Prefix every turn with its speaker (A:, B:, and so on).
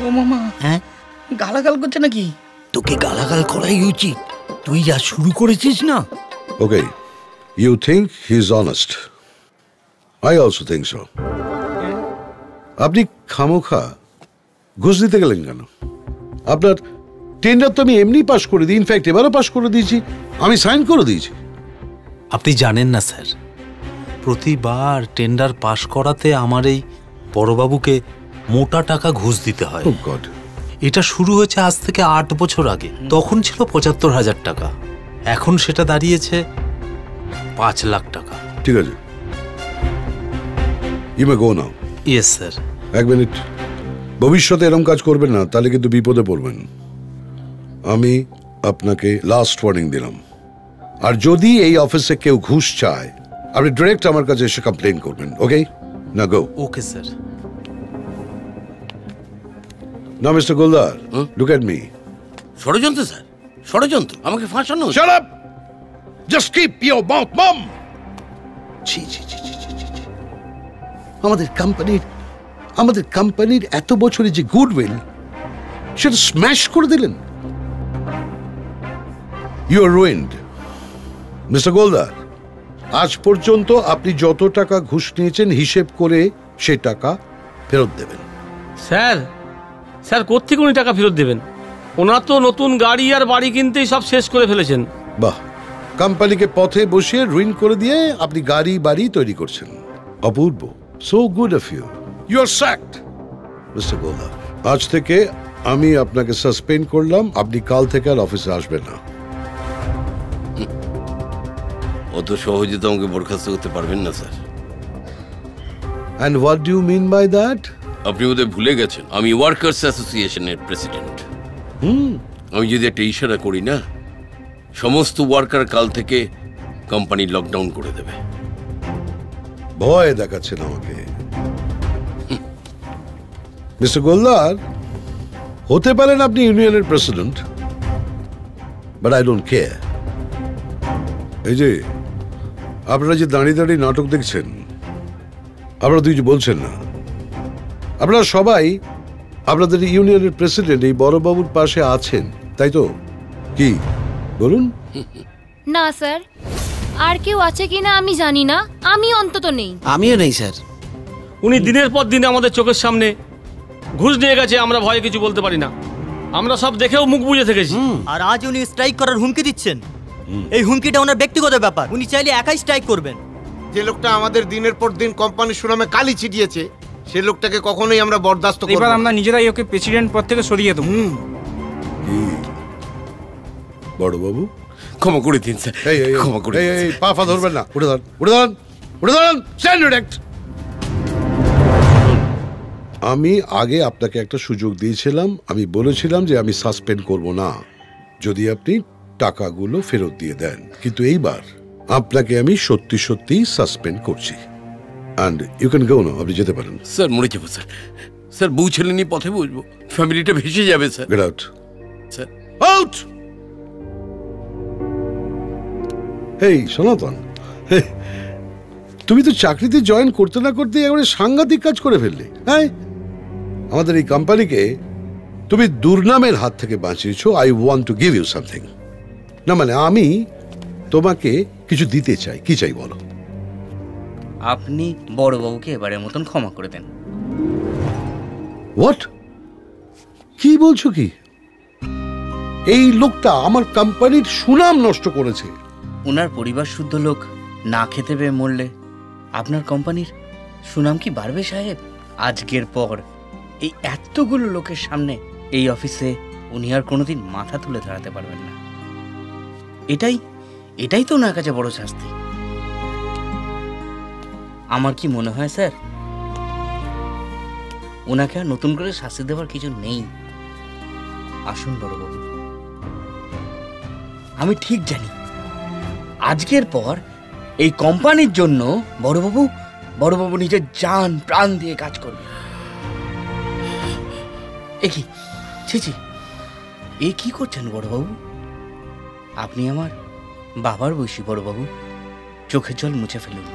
A: ও মামা,
B: হ্যাঁ
A: গালাগাল করছে নাকি?
B: তোকে গালাগাল করাই উচিত, তুই যা শুরু করেছিস না।
C: Okay, you think he's honest. I also think so. আপনি খামোখা ঘুষ দিতে গেলেন কেন? আপনার টেন্ডার তো আমি এমনি পাস করে দিই, ইনফ্যাক্ট এবারও পাস করে দিয়েছি, আমি সাইন করে দিয়েছি।
D: আপনি জানেন না স্যার, প্রতিবার টেন্ডার পাশ করাতে আমার এই বড়বাবুকে মোটা টাকা ঘুষ দিতে হয়।
C: Oh God.
D: এটা শুরু হয়েছে আজ থেকে 8 বছর আগে। তখন ছিল 75,000 টাকা, এখন সেটা দাঁড়িয়েছে 5 লাখ টাকা।
C: ঠিক আছে, you may go now.
D: Yes sir.
C: এক মিনিট, ভবিষ্যতে এরকম কাজ করবেন না, তাহলে কিন্তু বিপদে পড়বেন। আমি আপনাকে লাস্ট ওয়ার্নিং দিলাম, আর যদি এই অফিসে কেউ ঘুষ চায় আপনি ডিরেক্ট আমার কাছে এসে কমপ্লেন করবেন। ওকে, না গো।
D: Okay sir.
C: না Mister Goldar, look at me.
E: ষড়যন্ত্র স্যার, ষড়যন্ত্র, আমাকে ফাঁসানো।
C: Shut up, just keep your mouth mum. ছি ছি ছি ছি ছি ছি। আমাদের কোম্পানির এত বছরের যে গুডউইল সেটা স্ম্যাশ করে দিলেন। You are ruined. Mister Goldar, আজ পর্যন্ত আপনি যত টাকা ঘুষ নিয়েছেন হিসেব করে সে টাকা ফেরত দেবেন।
F: স্যার কোত্থেকে উনি টাকা ফেরত দেবেন? ওনার তো নতুন গাড়ি আর বাড়ি কিনতেই সব শেষ করে ফেলেছেন।
C: বাহ, কোম্পানিকে পথে বসিয়ে রুইন করে দিয়ে আপনি গাড়ি বাড়ি তৈরি করছেন। অপূর্ব, so good of you. You are sacked Mister Goldar. আজ থেকে আমি আপনাকে সাসপেন্ড করলাম, আপনি কাল থেকে আর অফিসে আসবেন না।
E: অত সহজে তো আমাকে বরখাস্ত করতে পারবেন না sir.
C: And what do you mean by that?
E: আপনি বোধহয় ভুলে গেছেন আমি ওয়ার্কার্স অ্যাসোসিয়েশনের প্রেসিডেন্ট। আমি যদি একটা ইশারা করি না, সমস্ত ওয়ার্কার কাল থেকে কোম্পানি লকডাউন করে দেবে।
C: ভয় দেখাচ্ছেন আমাকে। মিস্টার গোলদার, হতে পারেন আপনি ইউনিয়নের president, but I don't care. এই যে আপনারা যে দাঁড়িয়ে দাঁড়িয়ে নাটক দেখছেন, আপনারা তো কিছু বলছেন না। আপনারা সবাই আপনাদের ইউনিয়নের প্রেসিডেন্ট এই বড়বাবুর পাশে আছেন, তাই তো? কি বলুন?
G: না স্যার, আর কেউ আছে কিনা আমি জানি না, আমি অন্তত নেই।
B: আমিও নেই স্যার।
F: উনি দিনের পর দিন আমাদের চোখের সামনে ঘুষ নিয়ে গেছে, আমরা ভয়ে কিছু বলতে পারি না। আমরা সব দেখেও মুখ বুজে থেকেছি।
H: আর আজ উনি স্ট্রাইক করার হুমকি দিচ্ছেন। এই হুমকিটা ওনার ব্যক্তিগত ব্যাপার, উনি চাইলে একাই স্ট্রাইক করবেন।
I: যে লোকটা আমাদের দিনের পর দিন কোম্পানির সুনামে কালি ছিটিয়েছে, সে লোকটাকে কখনোই আমরা বরদাস্ত করব না।
A: এবার আমরা নিজেরাই ওকে প্রেসিডেন্ট পদ থেকে সরিয়ে দেবো।
C: বড়বাবু,
E: ক্ষমা করে দিন স্যার, ক্ষমা করে দিন।
C: এই পা ধরবেন না, উঠে দাঁড়ান, উঠে দাঁড়ান, উঠে দাঁড়ান, স্ট্যান্ড ডিরেক্ট। আমি আগে আপনাকে একটা সুযোগ দিয়েছিলাম, আমি বলেছিলাম যে আমি সাসপেন্ড করব না যদি আপনি টাকাগুলো ফেরত দিয়ে দেন, কিন্তু এইবার আপনাকে আমি সত্যি সত্যি সাসপেন্ড করছি। অ্যান্ড ইউ ক্যান গো নাও, আপনি যেতে পারেন।
E: স্যার মরে যাবো স্যার, স্যার বউ ছেলে নিয়ে পথে বসবো, ফ্যামিলিটা ভেসে যাবে sir.
C: Get out
E: sir,
C: out. এই সনাতন, তুমি তো চাকরিতে জয়েন করতে না করতে একেবারে সাংঘাতিক কাজ করে ফেললে। হ্যাঁ, আমাদের এই কোম্পানিকে তুমি দুর্নামের হাত থেকে বাঁচিয়েছো। I want to give you something. না মানে আমি তোমাকে কিছু দিতে চাই। কি চাই বলো?
J: আপনি বড়বাবুকে এবারের মতন ক্ষমা করে দেন।
C: হোয়াট? কি বলছো কি? এই লোকটা আমার কোম্পানির সুনাম নষ্ট করেছে।
J: ওনার পরিবার শুদ্ধ লোক না খেতে পেয়ে মরলে আপনার কোম্পানির সুনাম কি বাড়বে সাহেব? আজকের পর এই এতগুলো লোকের সামনে এই অফিসে উনি আর কোনোদিন মাথা তুলে দাঁড়াতে পারবেন না। এটাই তো ওনার কাছে বড় শাস্তি। আমার কি মনে হয় স্যার, ওনাকে আর নতুন করে শাস্তি দেওয়ার কিছু নেই। আসুন বড়বাবু, আমি ঠিক জানি আজকের পর এই কোম্পানির জন্য বড়বাবু নিজের জান প্রাণ দিয়ে কাজ করবে। এ কি করছেন বড়বাবু? আপনি আমার বাবার বয়সী বড়বাবু, চোখের জল মুছে ফেলুন।